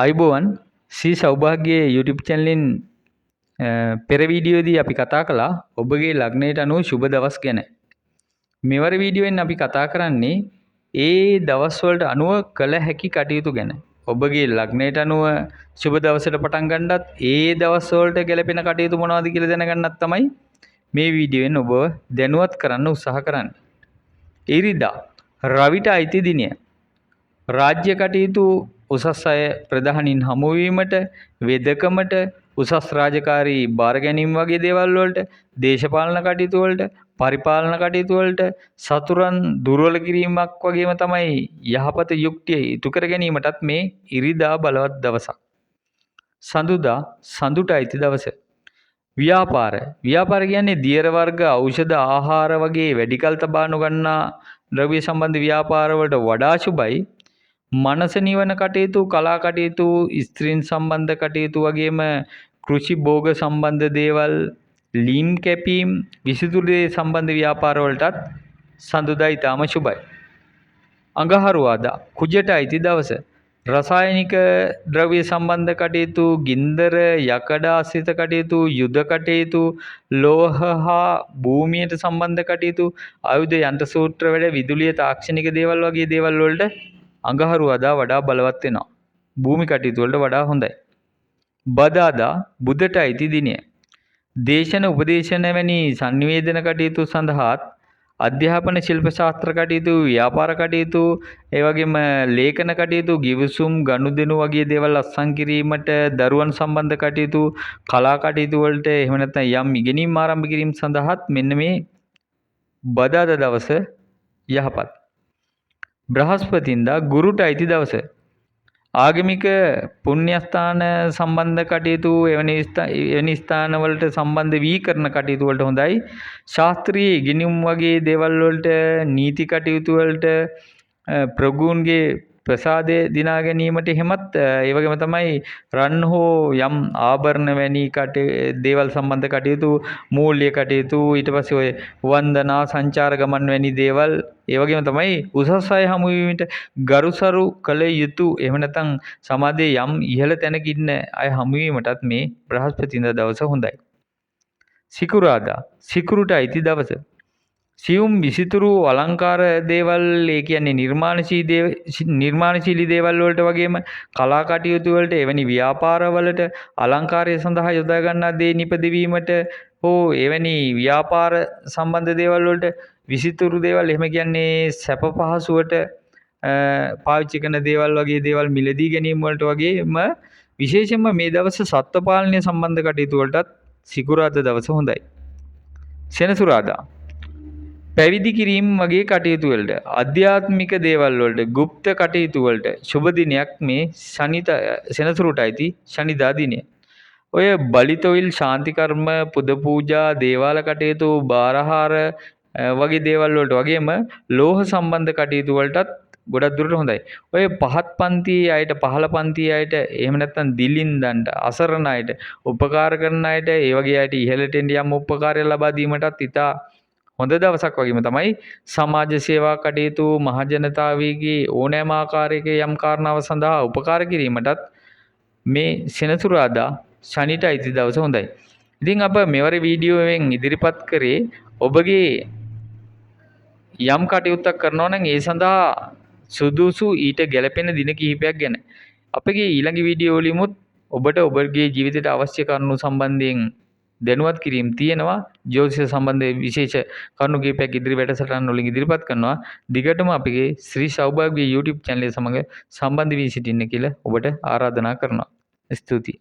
ආයුබෝවන් ශ්‍රී සෞභාග්‍යයේ YouTube channelෙන් පෙර වීඩියෝදී අපි කතා කළා ඔබගේ ලග්නයට අනුව සුබ දවස් ගැන. මෙවර වීඩියෝවෙන් අපි කතා කරන්නේ ඒ දවස් වලට අනුව කළ හැකි කටයුතු ගැන. ඔබගේ ලග්නයට අනුව සුබ දවසට පටන් ගන්නත් ඒ දවස් වලට ගැලපෙන කටයුතු මොනවද කියලා දැනගන්නත් තමයි මේ වීඩියෝවෙන් ඔබව දැනුවත් කරන්න උත්සාහ කරන්නේ. ඉරිදා රවිට අයිති දිනය. රාජ්‍ය කටයුතු උසස් අය ප්‍රධානින් හමුවීමට, වෙදකමට, උසස් රාජකාරී බාර ගැනීම වගේ දේවල් වලට, දේශපාලන කටයුතු වලට, පරිපාලන කටයුතු වලට, සතුරන් දුර්වල කිරීමක් වගේම තමයි යහපත යුක්තිය ඉටු කර ගැනීමටත් මේ ඉරිදා බලවත් දවසක්. සඳුදා සඳුට අයිති දවස. ව්‍යාපාර කියන්නේ දියර වර්ග, ඖෂධ, ආහාර වගේ වැඩිකල් තබා නොගන්නා ද්‍රව්‍ය සම්බන්ධ ව්‍යාපාර වලට වඩා සුබයි. මනස නිවන කටයුතු, කලා කටයුතු, ස්ත්‍රීන් සම්බන්ධ කටයුතු වගේම කෘෂි භෝග සම්බන්ධ දේවල්, ලීම් කැපීම්, විසිතුරු දේ සම්බන්ධ ව්‍යාපාර වලටත් සඳුදා ඊටම සුබයි. අඟහරුවාදා කුජට අයිති දවස. රසායනික ද්‍රව්‍ය සම්බන්ධ කටයුතු, ගින්දර, යකඩ ආශ්‍රිත කටයුතු, යුද කටයුතු, ලෝහ හා භූමියට සම්බන්ධ කටයුතු, ආයුධ යන්ත්‍ර සූත්‍ර වැඩ, විදුලිය තාක්ෂණික දේවල් වගේ දේවල් වලට අඟහරුවාදා වඩා බලවත් වෙනවා. භූමි කටයුතු වලට වඩා හොඳයි. බදාදා බුදට අයිති දිනය. දේශන උපදේශන වැනි සංනිවේදන කටයුතු සඳහාත්, අධ්‍යාපන ශිල්ප ශාස්ත්‍ර කටයුතු, ව්‍යාපාර කටයුතු, ඒ වගේම ලේඛන කටයුතු, ගිවිසුම් ගනුදෙනු වගේ දේවල් අත්සන් කිරීමට, දරුවන් සම්බන්ධ කටයුතු, කලා කටයුතු වලට, එහෙම නැත්නම් යම් ඉගෙනීම් ආරම්භ කිරීම සඳහාත් මෙන්න මේ බදාදා දවස යහපත්. බ්‍රහස්පතින්දා ගුරුට අයිති දවස. ආගමික පුණ්‍යස්ථාන සම්බන්ධ කටයුතු, එවැනි ස්ථානවලට සම්බන්ධ වී කරන කටයුතු වලට හොඳයි. ශාස්ත්‍රීය ඉගෙනීම් වගේ දේවල් වලට, නීති කටයුතු වලට, ප්‍රගුණගේ ප්‍රසාදය දිනා ගැනීමට, එහෙමත් ඒ වගේම තමයි රන් හෝ යම් ආභරණ වැනි දේවල් සම්බන්ධ කටයුතු, මූල්‍ය කටයුතු, ඊට පස්සේ ඔය වන්දනා, සංචාර ගමන් වැනි දේවල්, ඒ වගේම තමයි උසස් අය හමු වීමට ගරුසරු කළ යුතු, එහෙම නැත්නම් සමාජයේ යම් ඉහළ තැනක ඉන්න අය හමු වීමටත් මේ බ්‍රහස්පතින්දා දවස හොඳයි. සිකුරාදා සිකුරුට අයිති දවස. සියුම් විසිතුරු අලංකාර දේවල්, ඒ කියන්නේ නිර්මාණශීලී දේවල් වලට වගේම කලා කටයුතු වලට, එවැනි ව්‍යාපාර වලට, අලංකාරය සඳහා යොදා ගන්නා දේ නිපදවීමට හෝ එවැනි ව්‍යාපාර සම්බන්ධ දේවල් වලට, විසිතුරු දේවල්, එහෙම කියන්නේ සැප පහසුවට පාවිච්චි කරන දේවල් වගේ දේවල් මිලදී ගැනීම වලට වගේම විශේෂයෙන්ම මේ දවස් සත්ත්ව පාලනය සම්බන්ධ කටයුතු වලටත් සිකුරාදා දවස හොඳයි. සෙනසුරාදා පැවිදි කිරීම වගේ කටයුතු වලට, ආධ්‍යාත්මික දේවල් වලට, গুপ্ত කටයුතු වලට සුබ දිනයක් මේ සෙනසුරට අයිති ශනිදා දිනය. ඔය බලිතොයිල්, ශාන්ති කර්ම, පුද පූජා, දේවාල කටයුතු, බාරහාර වගේ දේවල් වලට වගේම ලෝහ සම්බන්ධ කටයුතු වලටත් ගොඩක් දුරට හොඳයි. ඔය පහත් පන්තියේ අයට, පහළ පන්තියේ අයට, එහෙම නැත්නම් දිලින්දන්ට, අසරණ අයට, උපකාර කරන අයට, ඒ වගේ අයට ඉහළට එන්න යම් උපකාරය ලබා දීමටත් ඉතා හොඳ දවසක් වගේම තමයි සමාජ සේවා කටයුතු, මහජනතාවගේ ඕනෑම ආකාරයක යම් කාරණාව සඳහා උපකාර කිරීමටත් මේ සෙනසුරාදා ශනිට අයිති දවස හොඳයි. ඉතින් අප මෙවර වීඩියෝවෙන් ඉදිරිපත් කරේ ඔබගේ යම් කටයුත්තක් කරනවා නම් ඒ සඳහා සුදුසු ඊට ගැළපෙන දින කිහිපයක් ගැන. අපගේ ඊළඟ වීඩියෝ වලිමුත් ඔබට ඔබගේ ජීවිතයට අවශ්‍ය කරුණු සම්බන්ධයෙන් දැනුවත් කිරීම තියෙනවා. ජ්‍යොතිෂ සම්බන්ධ විශේෂ කරුණු කිහිපයක් ඉදිරි වැඩසටහන් වලින් ඉදිරිපත් කරනවා. දිගටම අපගේ ශ්‍රී සෞභාග්‍ය YouTube channel සමග සම්බන්ධ වී සිටින්න කියලා ඔබට ආරාධනා කරනවා. ස්තුතියි.